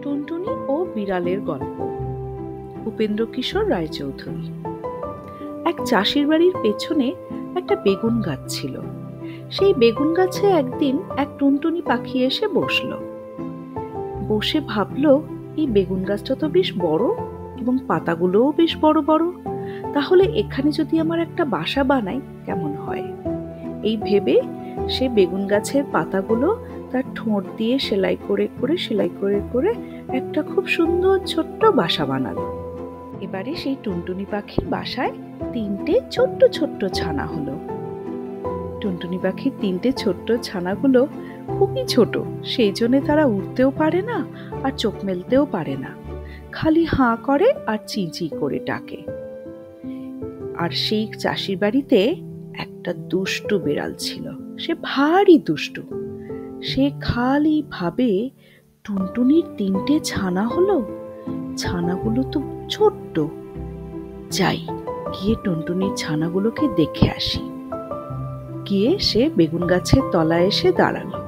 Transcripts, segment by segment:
টুনটুনি ও বিড়ালের গল্প, উপেন্দ্রকিশোর রায়চৌধুরী। এক চাষির বাড়ির পেছনে একটা বেগুন গাছ ছিল। সেই বেগুন গাছে একদিন এক টুনটুনি পাখি এসে বসলো। বসে ভাবলো, এই বেগুন গাছটা তো বেশ বড় এবং পাতাগুলোও বেশ বড় বড়, তাহলে এখানে যদি আমার একটা বাসা বানাই কেমন হয়। এই ভেবে সে বেগুন গাছের পাতাগুলো তার ঠোঁট দিয়ে সেলাই করে করে একটা খুব সুন্দর ছোট্ট বাসা বানালো। এবারে সেই টুনটুনি পাখির বাসায় 3টে ছোট্ট ছোট্ট ছানা হলো। টুনটুনি পাখির 3টে ছোট্ট ছানাগুলো খুবই ছোট, সেই জন্য তারা উঠতেও পারে না আর চোখ মেলতেও পারে না, খালি হাঁ করে আর চি চি করে ডাকে। আর সেই চাষির বাড়িতে একটা দুষ্টু বিড়াল ছিল, সে ভারী দুষ্টু। সে খালি ভাবে, টুনটুনির 3টে ছানা হলো, ছানাগুলো তো ছোট্ট, যাই গিয়ে টুনটুনির ছানাগুলোকে দেখে আসি। গিয়ে সে বেগুন গাছের তলায় এসে দাঁড়ালো।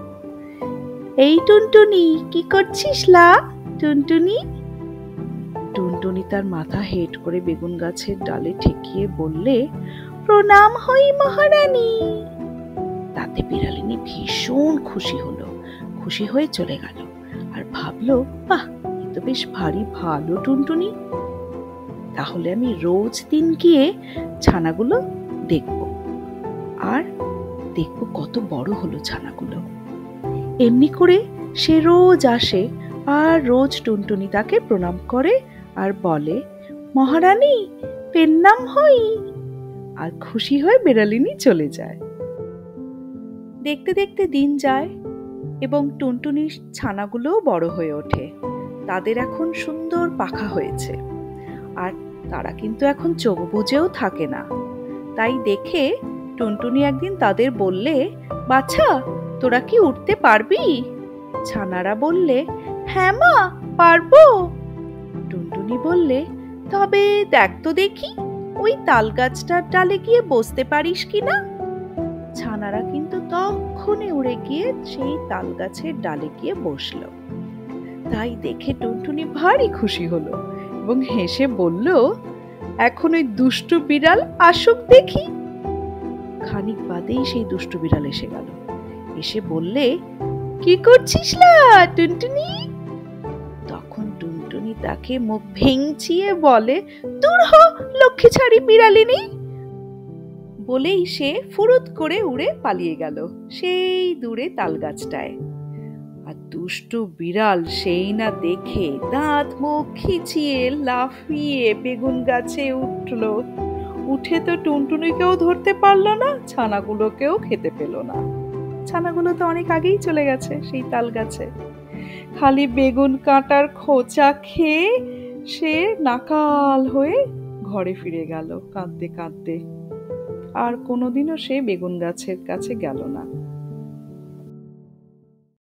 এই টুনটুনি, কি করছিস লা টুনটুনি? টুনটুনি তার মাথা হেঁট করে বেগুন গাছের ডালে ঠেকিয়ে বললে, প্রণাম হই মহারানী। তাতে বিড়ালিনী ভীষণ খুশি হলো, খুশি হয়ে চলে গেল আর ভাবলো, বাহ, এ তো বেশ ভারী ভালো টুনটুনি, তাহলে আমি রোজ দিন গিয়ে ছানাগুলো দেখব আর দেখব কত বড় হলো ছানাগুলো। এমনি করে সে রোজ আসে আর রোজ টুনটুনি তাকে প্রণাম করে আর বলে, মহারানী পেন্নাম হই, আর খুশি হয়ে বিড়ালিনী চলে যায়। দেখতে দেখতে দিন যায় এবং টুনটুনির ছানাগুলোও বড় হয়ে ওঠে। তাদের এখন সুন্দর পাখা হয়েছে আর তারা কিন্তু এখন চোখ বুজেও থাকে না। তাই দেখে টুনটুনি একদিন তাদের বললে, বাছা, তোরা কি উঠতে পারবি? ছানারা বললে, হ্যাঁ মা, পারবো। টুনটুনি বললে, তবে দেখ তো দেখি, ওই তাল গাছটার ডালে গিয়ে বসতে পারিস কিনা। ছানারা কিন্তু তখনই উড়ে গিয়ে সেই তাল গাছের ডালে গিয়ে বসলো। তাই দেখে টুনটুনি ভারী খুশি হলো এবং হেসে বলল, এখন ওই দুষ্টু বিড়াল আসুক দেখি। খানিক বাদেই সেই দুষ্টু বিড়াল এসে গেল। এসে বললে, কি করছিস লা টুনটুনি? তখন টুনটুনি তাকে মুখ ভেঙচিয়ে বলে, দূর হ লক্ষ্মী ছাড়ি বিড়ালিনী। বলেই সে ফুরুত করে উড়ে পালিয়ে গেল সেই দূরে তাল গাছটায়। আর দুষ্টু বিড়াল সেই না দেখে দাঁত মুখ খিচিয়ে লাফিয়ে বেগুন গাছে উঠলো। উঠে তো টুনটুনিকেও ধরতে পারলো না, ছানাগুলোকেও খেতে পেল না। ছানাগুলো তো অনেক আগেই চলে গেছে সেই তাল গাছে। খালি বেগুন কাঁটার খোঁচা খেয়ে সে নাকাল হয়ে ঘরে ফিরে গেল কাঁদতে কাঁদতে। আর কোনোদিনও সে বেগুন গাছের কাছে গেল না।